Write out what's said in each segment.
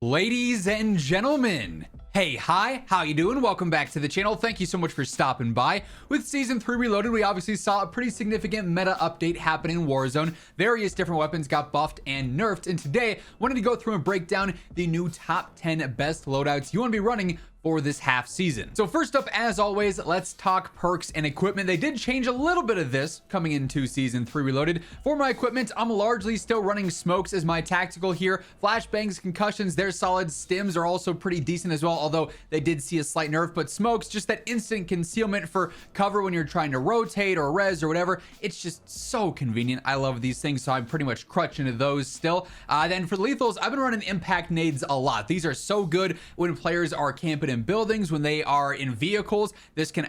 Ladies and gentlemen, hey, hi, how you doing? Welcome back to the channel. Thank you so much for stopping by. With Season 3 Reloaded, we obviously saw a pretty significant meta update happen in Warzone. Various different weapons got buffed and nerfed, and today, I wanted to go through and break down the new top 10 best loadouts you want to be running for this half season. So first up, as always, let's talk perks and equipment. They did change a little bit of this coming into Season 3 Reloaded. For my equipment, I'm largely still running smokes as my tactical here. Flashbangs, concussions, they're solid. Stims are also pretty decent as well, although they did see a slight nerf. But smokes, just that instant concealment for cover when you're trying to rotate or res or whatever. It's just so convenient. I love these things, so I'm pretty much crutching into those still. Then for lethals, I've been running impact nades a lot. These are so good when players are camping in buildings, when they are in vehicles. This can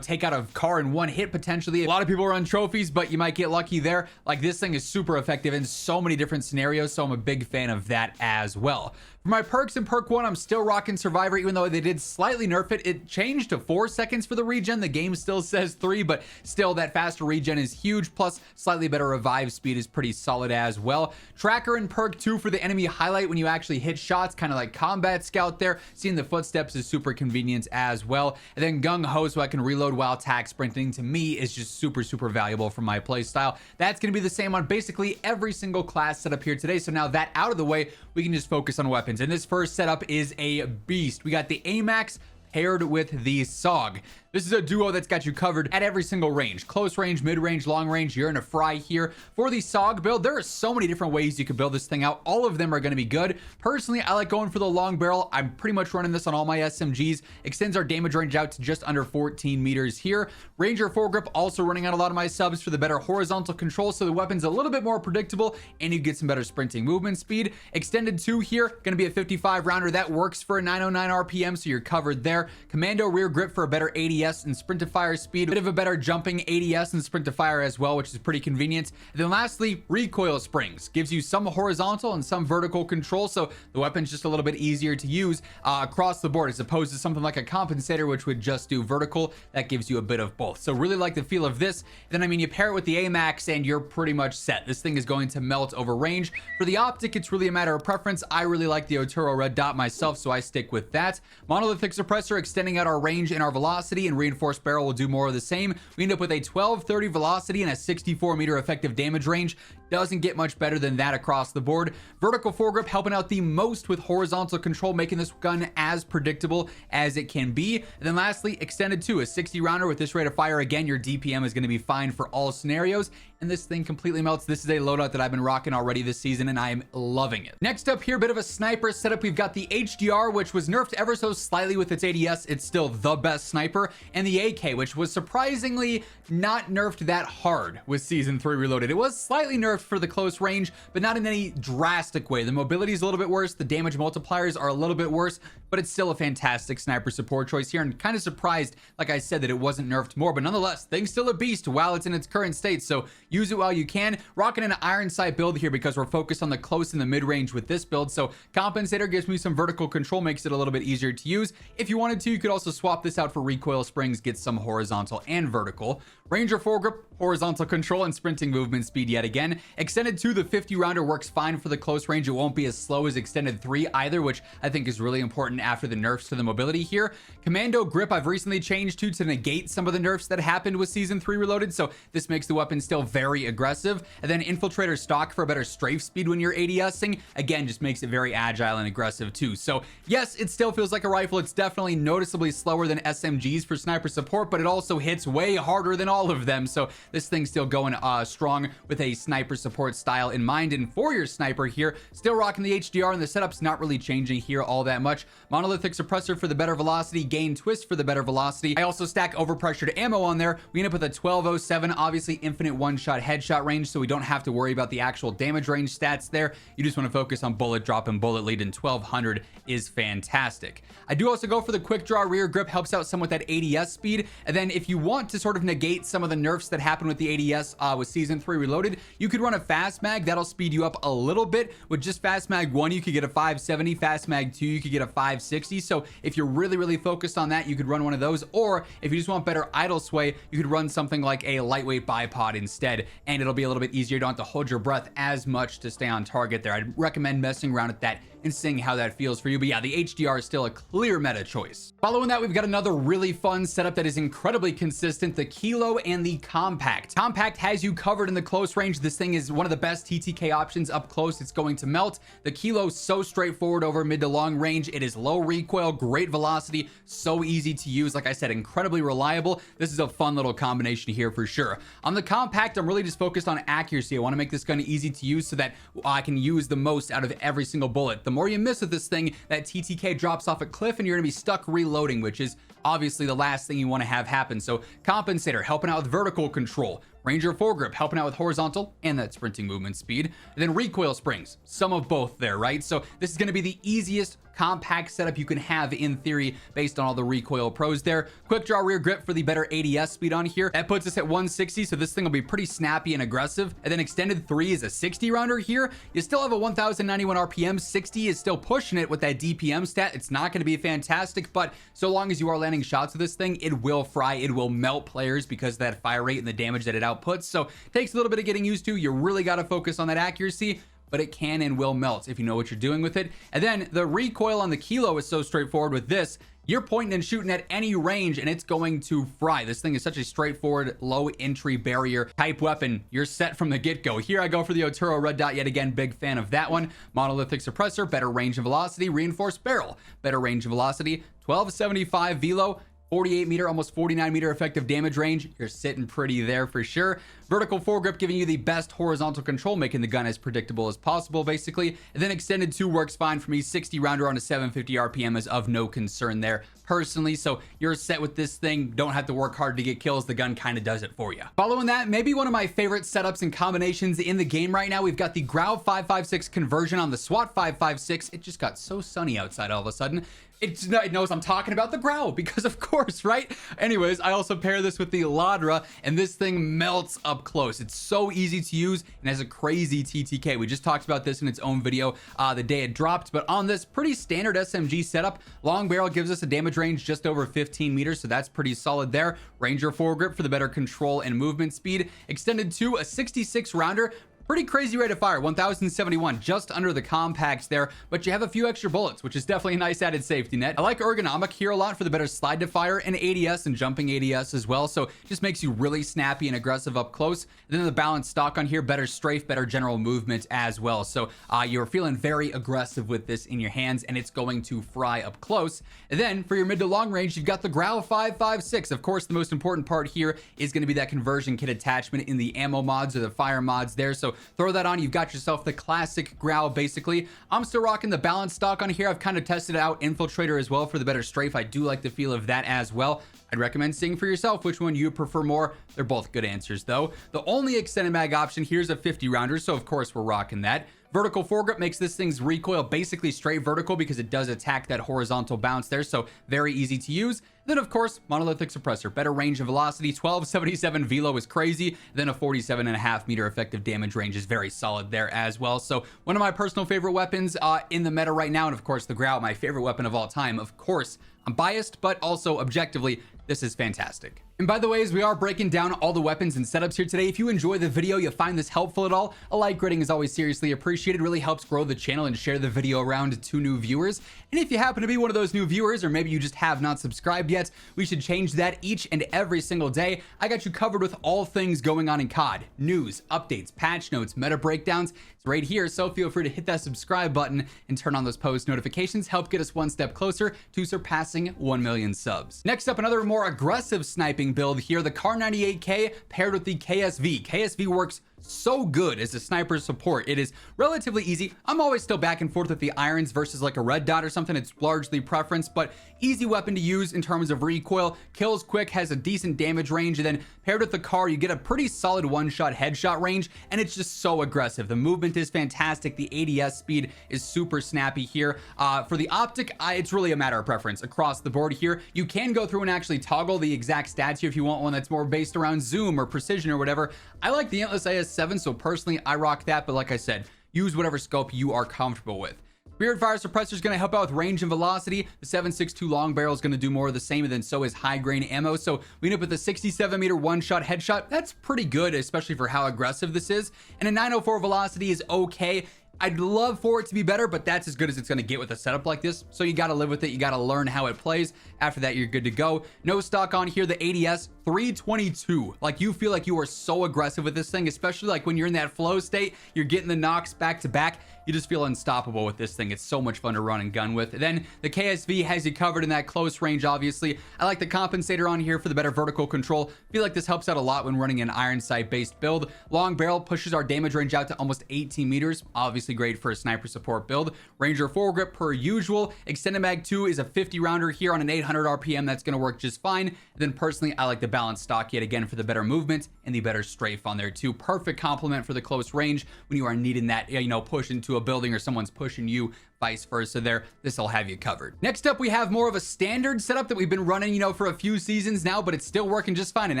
take out a car in one hit potentially. A lot of people run trophies, but you might get lucky there. Like, this thing is super effective in so many different scenarios, so I'm a big fan of that as well. For my perks in perk 1, I'm still rocking Survivor, even though they did slightly nerf it. It changed to 4 seconds for the regen. The game still says 3, but still that faster regen is huge, plus slightly better revive speed is pretty solid as well. Tracker in perk 2 for the enemy highlight when you actually hit shots, kind of like Combat Scout there. Seeing the footsteps is super convenient as well. And then Gung Ho, so I can reload while attack sprinting, to me is just super valuable for my play style. That's going to be the same on basically every single class set up here today. So now that out of the way, we can just focus on weapons. And this first setup is a beast. We got the AMAX paired with the SAUG. This is a duo that's got you covered at every single range. Close range, mid-range, long range, you're in a fry here. For the SAUG build, there are so many different ways you could build this thing out. All of them are going to be good. Personally, I like going for the long barrel. I'm pretty much running this on all my SMGs. Extends our damage range out to just under 14 meters here. Ranger foregrip also running out a lot of my subs for the better horizontal control, so the weapon's a little bit more predictable and you get some better sprinting movement speed. Extended 2 here, going to be a 55 rounder. That works for a 909 RPM, so you're covered there. Commando rear grip for a better ADS and sprint to fire speed, a bit of a better jumping ADS and sprint to fire as well, which is pretty convenient. And then lastly, recoil springs gives you some horizontal and some vertical control, so the weapon's just a little bit easier to use across the board, as opposed to something like a compensator, which would just do vertical. That gives you a bit of both, so really like the feel of this. Then I mean, you pair it with the AMAX and you're pretty much set. This thing is going to melt over range. For the optic, it's really a matter of preference. I really like the Oturo red dot myself, so I stick with that. Monolithic suppressor extending out our range and our velocity, and reinforced barrel will do more of the same. We end up with a 1230 velocity and a 64 meter effective damage range. Doesn't get much better than that across the board. Vertical foregrip helping out the most with horizontal control, making this gun as predictable as it can be. And then lastly, extended 2, a 60 rounder with this rate of fire. Again, your DPM is going to be fine for all scenarios, and this thing completely melts. This is a loadout that I've been rocking already this season, and I am loving it. Next up here, bit of a sniper setup. We've got the HDR, which was nerfed ever so slightly with its ADS. It's still the best sniper, and the AK, which was surprisingly not nerfed that hard with Season 3 Reloaded. It was slightly nerfed for the close range, but not in any drastic way. The mobility is a little bit worse, the damage multipliers are a little bit worse, but it's still a fantastic sniper support choice here, and kind of surprised, like I said, that it wasn't nerfed more. But nonetheless, thing's still a beast while it's in its current state, so use it while you can. Rocking an iron sight build here because we're focused on the close and the mid-range with this build, so compensator gives me some vertical control, makes it a little bit easier to use. If you wanted to, you could also swap this out for recoil springs, get some horizontal and vertical. Ranger foregrip, horizontal control, and sprinting movement speed yet again. Extended 2, the 50 rounder works fine for the close range. It won't be as slow as extended 3 either, which I think is really important after the nerfs to the mobility here. Commando grip I've recently changed to negate some of the nerfs that happened with Season 3 Reloaded, so this makes the weapon still very aggressive. And then infiltrator stock for a better strafe speed when you're ADSing, again, just makes it very agile and aggressive too. So yes, it still feels like a rifle. It's definitely noticeably slower than SMGs for sniper support, but it also hits way harder than all of them, so this thing's still going strong with a sniper support style in mind. And for your sniper here, still rocking the HDR, and the setup's not really changing here all that much. Monolithic suppressor for the better velocity, gain twist for the better velocity. I also stack overpressured ammo on there. We end up with a 1207, obviously infinite one-shot headshot range, so we don't have to worry about the actual damage range stats there. You just want to focus on bullet drop and bullet lead, and 1200 is fantastic. I do also go for the quick draw rear grip, helps out some with that ADS speed. And then if you want to sort of negate some of the nerfs that happen with the ADS with Season 3 Reloaded, you could run run a fast mag, that'll speed you up a little bit. With just fast mag 1, you could get a 570. Fast mag 2, you could get a 560. So if you're really focused on that, you could run one of those. Or if you just want better idle sway, you could run something like a lightweight bipod instead, and it'll be a little bit easier. You don't have to hold your breath as much to stay on target there. I'd recommend messing around with that and seeing how that feels for you. But yeah, the HDR is still a clear meta choice. Following that, we've got another really fun setup that is incredibly consistent, the Kilo and the Kompakt. Kompakt has you covered in the close range. This thing is one of the best TTK options up close. It's going to melt. The Kilo, so straightforward over mid to long range. It is low recoil, great velocity, so easy to use. Like I said, incredibly reliable. This is a fun little combination here for sure. On the Kompakt, I'm really just focused on accuracy. I want to make this gun easy to use so that I can use the most out of every single bullet. The more you miss with this thing, that TTK drops off a cliff and you're gonna be stuck reloading, which is obviously the last thing you want to have happen. So compensator, helping out with vertical control. Ranger foregrip, helping out with horizontal and that sprinting movement speed. And then recoil springs, some of both there, right? So this is going to be the easiest compact setup you can have in theory based on all the recoil pros there. Quick draw rear grip for the better ADS speed on here. That puts us at 160, so this thing will be pretty snappy and aggressive. And then extended 3 is a 60 rounder here. You still have a 1091 RPM. 60 is still pushing it with that DPM stat. It's not going to be fantastic, but so long as you are landing shots with this thing, it will fry, it will melt players because of that fire rate and the damage that it outputs. So takes a little bit of getting used to. You really got to focus on that accuracy, but it can and will melt if you know what you're doing with it. And then the recoil on the Kilo is so straightforward with this. You're pointing and shooting at any range and it's going to fry. This thing is such a straightforward, low entry barrier type weapon. You're set from the get-go. Here I go for the Oturo red dot yet again. Big fan of that one. Monolithic suppressor, better range and velocity. Reinforced barrel, better range and velocity. 1275 velo. 48 meter, almost 49 meter effective damage range. You're sitting pretty there for sure. Vertical foregrip giving you the best horizontal control, making the gun as predictable as possible, basically. And then extended 2 works fine for me. 60 rounder on a 750 RPM is of no concern there personally. So you're set with this thing. Don't have to work hard to get kills. The gun kind of does it for you. Following that, maybe one of my favorite setups and combinations in the game right now. We've got the GRAU 556 conversion on the SWAT 556. It just got so sunny outside all of a sudden. It knows I'm talking about the GRAU because of course, right? Anyways, I also pair this with the Ladra and this thing melts up close. It's so easy to use and has a crazy TTK. We just talked about this in its own video the day it dropped, but on this pretty standard SMG setup, long barrel gives us a damage range just over 15 meters, so that's pretty solid there. Ranger foregrip for the better control and movement speed. Extended 2, a 66 rounder. Pretty crazy rate of fire, 1071, just under the Kompakt there, but you have a few extra bullets, which is definitely a nice added safety net. I like ergonomic here a lot for the better slide to fire and ADS and jumping ADS as well, so it just makes you really snappy and aggressive up close. And then the balanced stock on here, better strafe, better general movement as well. So you're feeling very aggressive with this in your hands and it's going to fry up close. And then for your mid to long range, you've got the GRAU 556. Of course, the most important part here is going to be that conversion kit attachment in the ammo mods or the fire mods there. So throw that on, you've got yourself the classic GRAU basically. I'm still rocking the balanced stock on here. I've kind of tested out Infiltrator as well for the better strafe. I do like the feel of that as well. I'd recommend seeing for yourself which one you prefer more. They're both good answers though. The only extended mag option here is a 50 rounder, so of course we're rocking that. Vertical foregrip makes this thing's recoil basically straight vertical because it does attack that horizontal bounce there, so very easy to use. Then of course, monolithic suppressor, better range and velocity. 1277 velo is crazy. Then a 47.5 meter effective damage range is very solid there as well. So one of my personal favorite weapons in the meta right now, and of course the GRAU, my favorite weapon of all time. Of course, I'm biased, but also objectively, this is fantastic. And by the way, as we are breaking down all the weapons and setups here today, if you enjoy the video, you find this helpful at all, a like rating is always seriously appreciated. Really helps grow the channel and share the video around to new viewers. And if you happen to be one of those new viewers, or maybe you just have not subscribed yet, we should change that each and every single day. I got you covered with all things going on in COD. News, updates, patch notes, meta breakdowns. It's right here, so feel free to hit that subscribe button and turn on those post notifications. Help get us one step closer to surpassing 1 million subs. Next up, another more aggressive sniping build here, the Kar 98K paired with the KSV. KSV works so good as a sniper support. It is relatively easy. I'm always still back and forth with the irons versus like a red dot or something. It's largely preference, but easy weapon to use in terms of recoil, kills quick, has a decent damage range, and then paired with the Kar, you get a pretty solid one-shot headshot range, and it's just so aggressive. The movement is fantastic. The ADS speed is super snappy here. For the optic, it's really a matter of preference across the board here. You can go through and actually toggle the exact stats here if you want one that's more based around zoom or precision or whatever. I like the Endless ASC 7, so personally I rock that, but like I said, use whatever scope you are comfortable with. Spirit Fire Suppressor is going to help out with range and velocity. The 7.62 long barrel is going to do more of the same, and then so is high grain ammo. So we end up with a 67 meter one-shot headshot. That's pretty good, especially for how aggressive this is. And a 904 velocity is okay. I'd love for it to be better, but that's as good as it's going to get with a setup like this. So you got to live with it. You got to learn how it plays. After that, you're good to go. No stock on here. The ADS 322. Like, you feel like you are so aggressive with this thing, especially like when you're in that flow state, you're getting the knocks back to back. You just feel unstoppable with this thing. It's so much fun to run and gun with. Then the KSV has you covered in that close range, obviously. I like the compensator on here for the better vertical control. Feel like this helps out a lot when running an iron sight based build. Long barrel pushes our damage range out to almost 18 meters. Obviously great for a sniper support build. Ranger foregrip per usual. Extended mag 2 is a 50 rounder here on an 800 RPM. That's going to work just fine. And then personally, I like the balanced stock yet again for the better movement and the better strafe on there too. Perfect complement for the close range when you are needing that, you know, push into a building or someone's pushing you, vice versa there. This will have you covered. Next up, we have more of a standard setup that we've been running, you know, for a few seasons now, but it's still working just fine. And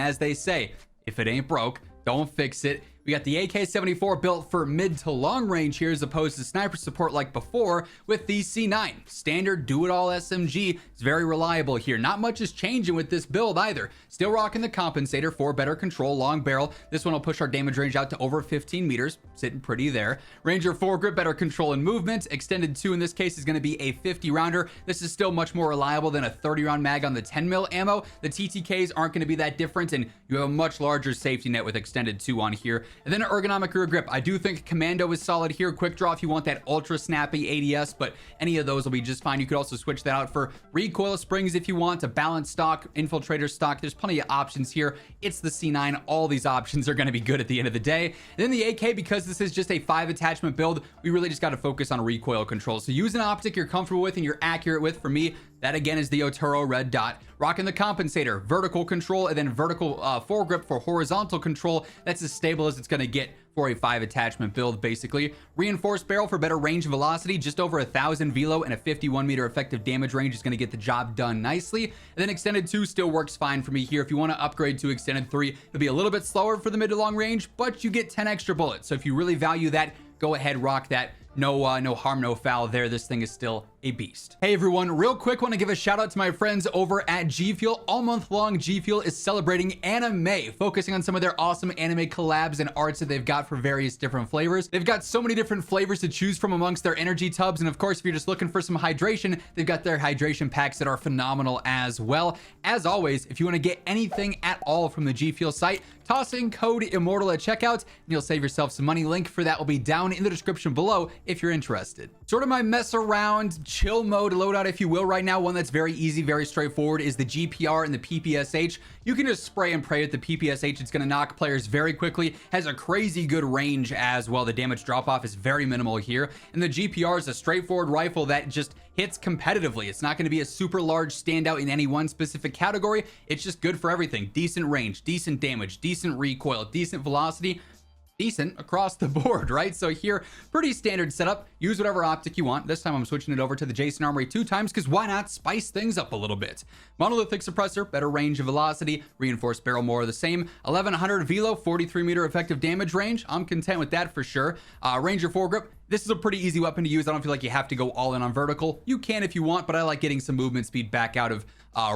as they say, if it ain't broke, don't fix it. We got the AK-74 built for mid to long range here as opposed to sniper support like before with the C9. Standard do-it-all SMG is very reliable here. Not much is changing with this build either. Still rocking the compensator for better control, long barrel. This one will push our damage range out to over 15 meters, sitting pretty there. Ranger foregrip, better control and movement. Extended 2 in this case is going to be a 50 rounder. This is still much more reliable than a 30 round mag on the 10 mil ammo. The TTKs aren't going to be that different, and you have a much larger safety net with extended 2 on here. And then ergonomic rear grip. I do think commando is solid here. Quick draw if you want that ultra snappy ADS, but any of those will be just fine. You could also switch that out for recoil springs if you want, a balanced stock, infiltrator stock. There's plenty of options here. It's the C9. All these options are going to be good at the end of the day. And then the AK, because this is just a 5 attachment build, we really just got to focus on recoil control. So use an optic you're comfortable with and you're accurate with. For me, that again is the Otero red dot. Rocking the compensator, vertical control, and then vertical foregrip for horizontal control. That's as stable as it's going to get for a 5 attachment build, basically. Reinforced barrel for better range and velocity. Just over 1,000 velo and a 51 meter effective damage range is going to get the job done nicely. And then extended 2 still works fine for me here. If you want to upgrade to extended 3, it'll be a little bit slower for the mid to long range, but you get 10 extra bullets. So if you really value that, go ahead, rock that. No harm, no foul there. This thing is still a beast. Hey everyone, real quick, want to give a shout out to my friends over at G Fuel. All month long, G Fuel is celebrating anime, focusing on some of their awesome anime collabs and arts that they've got for various different flavors. They've got so many different flavors to choose from amongst their energy tubs, and of course, if you're just looking for some hydration, they've got their hydration packs that are phenomenal as well. As always, if you want to get anything at all from the G Fuel site, toss in code IMMORTAL at checkout, and you'll save yourself some money. Link for that will be down in the description below if you're interested. Sort of my mess around, chill mode loadout, if you will, right now. One that's very easy, very straightforward is the GPR and the PPSH. You can just spray and pray at the PPSH. It's going to knock players very quickly. Has a crazy good range as well. The damage drop off is very minimal here. And the GPR is a straightforward rifle that just hits competitively. It's not going to be a super large standout in any one specific category. It's just good for everything. Decent range, decent damage, decent recoil, decent velocity, decent across the board, right? So here, pretty standard setup. Use whatever optic you want. This time I'm switching it over to the Jason Armory 2 times because why not spice things up a little bit? Monolithic suppressor, better range and velocity. Reinforced barrel, more of the same. 1100 velo, 43 meter effective damage range. I'm content with that for sure. Ranger foregrip. This is a pretty easy weapon to use. I don't feel like you have to go all in on vertical. You can if you want, but I like getting some movement speed back out of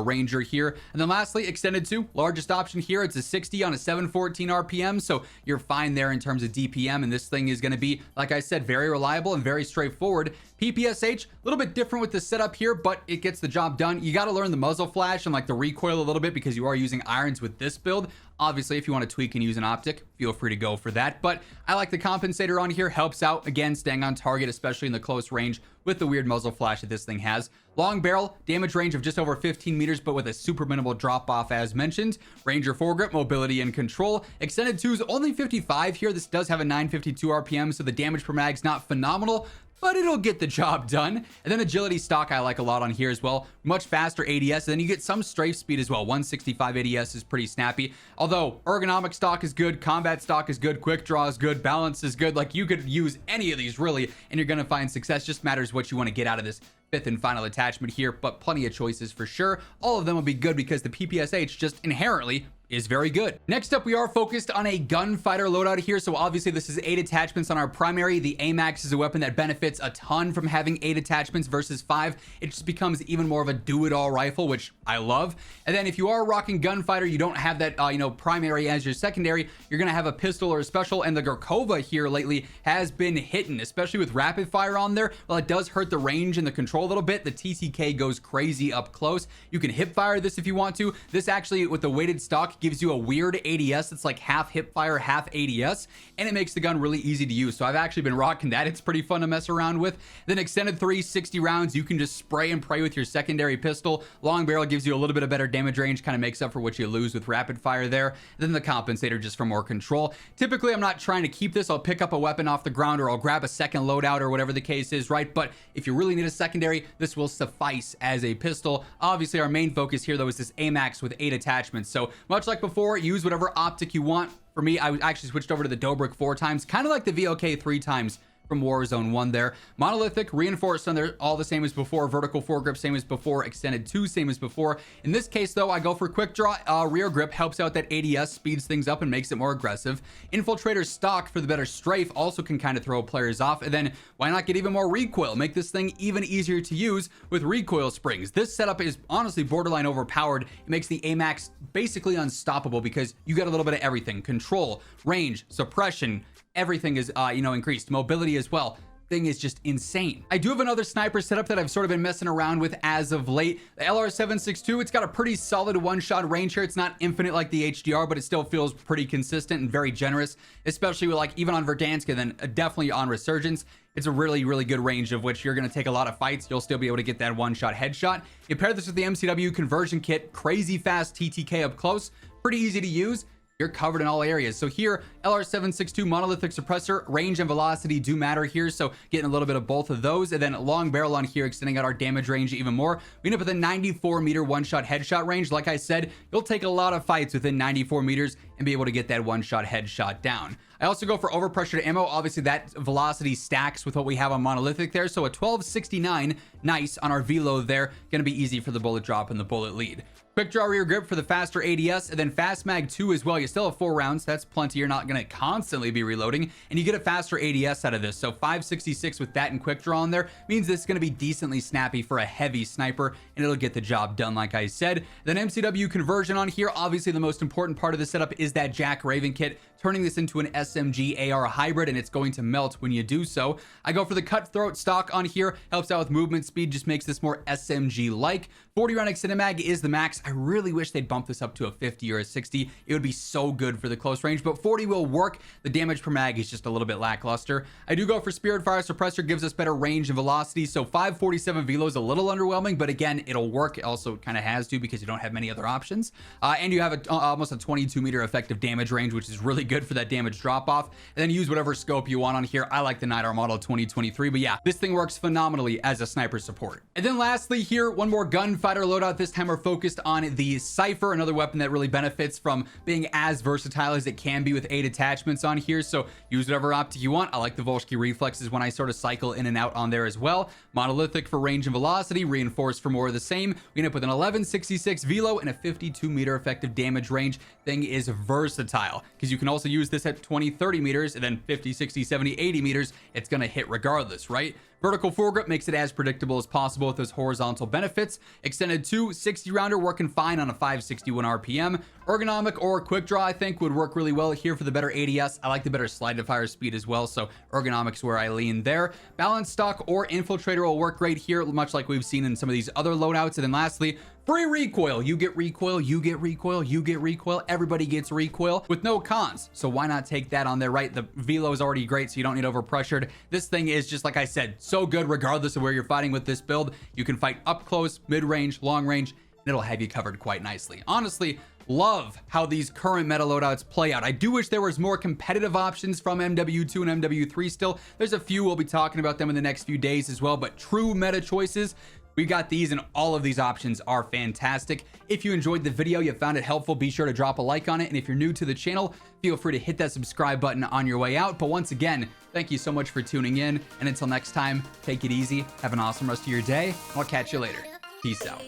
Ranger here. And then lastly, extended 2, largest option here. It's a 60 on a 714 RPM, so you're fine there in terms of DPM, and this thing is going to be, like I said, very reliable and very straightforward. PPSH, a little bit different with the setup here, but it gets the job done. You got to learn the muzzle flash and like the recoil a little bit because you are using irons with this build. Obviously, if you want to tweak and use an optic, feel free to go for that. But I like the compensator on here. Helps out, again, staying on target, especially in the close range with the weird muzzle flash that this thing has. Long barrel, damage range of just over 15 meters, but with a super minimal drop-off as mentioned. Ranger foregrip, mobility and control. Extended 2 is only 55 here. This does have a 952 RPM, so the damage per mag's not phenomenal, but it'll get the job done. And then agility stock I like a lot on here as well. Much faster ADS, and then you get some strafe speed as well. 165 ADS is pretty snappy. Although ergonomic stock is good, combat stock is good, quick draw is good, balance is good. Like, you could use any of these really, and you're gonna find success. Just matters what you want to get out of this 5th and final attachment here, but plenty of choices for sure. All of them will be good because the PPSH just inherently is very good. Next up, we are focused on a Gunfighter loadout here. So obviously this is 8 attachments on our primary. The AMAX is a weapon that benefits a ton from having 8 attachments versus 5. It just becomes even more of a do-it-all rifle, which I love. And then if you are rocking Gunfighter, you don't have that, primary as your secondary, you're gonna have a pistol or a special, and the Garkova here lately has been hitting, especially with rapid fire on there. While it does hurt the range and the control a little bit, the TTK goes crazy up close. You can hip fire this if you want to. This actually, with the weighted stock, gives you a weird ADS. It's like half hip fire, half ADS, and it makes the gun really easy to use. So I've actually been rocking that. It's pretty fun to mess around with. Then extended 360 rounds, you can just spray and pray with your secondary pistol. Long barrel gives you a little bit of better damage range, kind of makes up for what you lose with rapid fire there. Then the compensator just for more control. Typically, I'm not trying to keep this. I'll pick up a weapon off the ground, or I'll grab a second loadout, or whatever the case is, right? But if you really need a secondary, this will suffice as a pistol. Obviously, our main focus here, though, is this AMAX with 8 attachments. So much like before, use whatever optic you want. For me, I actually switched over to the Dobrik 4 times, kind of like the VOK 3 times from Warzone 1 there. Monolithic, reinforced on there, all the same as before. Vertical foregrip, same as before. Extended 2, same as before. In this case, though, I go for quick draw. Rear grip helps out that ADS, speeds things up and makes it more aggressive. Infiltrator stock for the better strafe also can kind of throw players off. And then why not get even more recoil? Make this thing even easier to use with recoil springs. This setup is honestly borderline overpowered. It makes the AMAX basically unstoppable because you got a little bit of everything. Control, range, suppression, everything is increased. Mobility as well. Thing is just insane. I do have another sniper setup that I've sort of been messing around with as of late. The LR762, it's got a pretty solid one-shot range here. It's not infinite like the HDR, but it still feels pretty consistent and very generous, especially with like even on Verdansk and then definitely on Resurgence. It's a really, really good range of which you're going to take a lot of fights. You'll still be able to get that one-shot headshot. You pair this with the MCW conversion kit, crazy fast TTK up close, pretty easy to use. You're covered in all areas. So here, LR762 monolithic suppressor, range and velocity do matter here. So getting a little bit of both of those, and then long barrel on here, extending out our damage range even more. We end up with a 94 meter one-shot headshot range. Like I said, you'll take a lot of fights within 94 meters and be able to get that one-shot headshot down. I also go for overpressured ammo. Obviously, that velocity stacks with what we have on monolithic there. So a 1269, nice on our velo there. Gonna be easy for the bullet drop and the bullet lead. Quick draw rear grip for the faster ADS, and then fast mag 2 as well. You still have 4 rounds. That's plenty. You're not going to constantly be reloading, and you get a faster ADS out of this. So 566 with that and quick draw in there means this is going to be decently snappy for a heavy sniper, and it'll get the job done, like I said. Then MCW conversion on here. Obviously, the most important part of the setup is that Jack Raven kit, turning this into an SMG AR hybrid, and it's going to melt when you do so. I go for the cutthroat stock on here. Helps out with movement speed, just makes this more SMG-like. 40 round extended mag is the max. I really wish they'd bump this up to a 50 or a 60. It would be so good for the close range, but 40 will work. The damage per mag is just a little bit lackluster. I do go for Spirit Fire Suppressor, gives us better range and velocity. So 547 velo is a little underwhelming, but again, it'll work. It also kind of has to because you don't have many other options. And you have almost a 22 meter effective damage range, which is really good for that damage drop off. And then use whatever scope you want on here. I like the Nidar model 2023, but yeah, this thing works phenomenally as a sniper support. And then lastly here, one more Gunfighter loadout. This time we're focused on the Cypher, another weapon that really benefits from being as versatile as it can be with 8 attachments on here. So use whatever optic you want. I like the Volsky reflexes when I sort of cycle in and out on there as well. Monolithic for range and velocity, reinforced for more of the same. We end up with an 1166 velo and a 52 meter effective damage range. Thing is versatile because you can also use this at 20, 30 meters, and then 50, 60, 70, 80 meters. It's going to hit regardless, right? Vertical foregrip makes it as predictable as possible with those horizontal benefits. Extended 2, 60 rounder working fine on a 561 RPM. Ergonomic or quick draw, I think, would work really well here for the better ADS. I like the better slide to fire speed as well, so ergonomics where I lean there. Balance stock or infiltrator will work great here, much like we've seen in some of these other loadouts. And then lastly, free recoil. You get recoil, you get recoil, you get recoil. Everybody gets recoil with no cons. So why not take that on there, right? The velo is already great, so you don't need overpressured. This thing is just, like I said, so good regardless of where you're fighting with this build. You can fight up close, mid-range, long range, and it'll have you covered quite nicely. Honestly, love how these current meta loadouts play out. I do wish there was more competitive options from MW2 and MW3 still. There's a few, we'll be talking about them in the next few days as well, but true meta choices, we got these, and all of these options are fantastic. If you enjoyed the video, you found it helpful, be sure to drop a like on it. And if you're new to the channel, feel free to hit that subscribe button on your way out. But once again, thank you so much for tuning in. And until next time, take it easy. Have an awesome rest of your day. I'll catch you later. Peace out.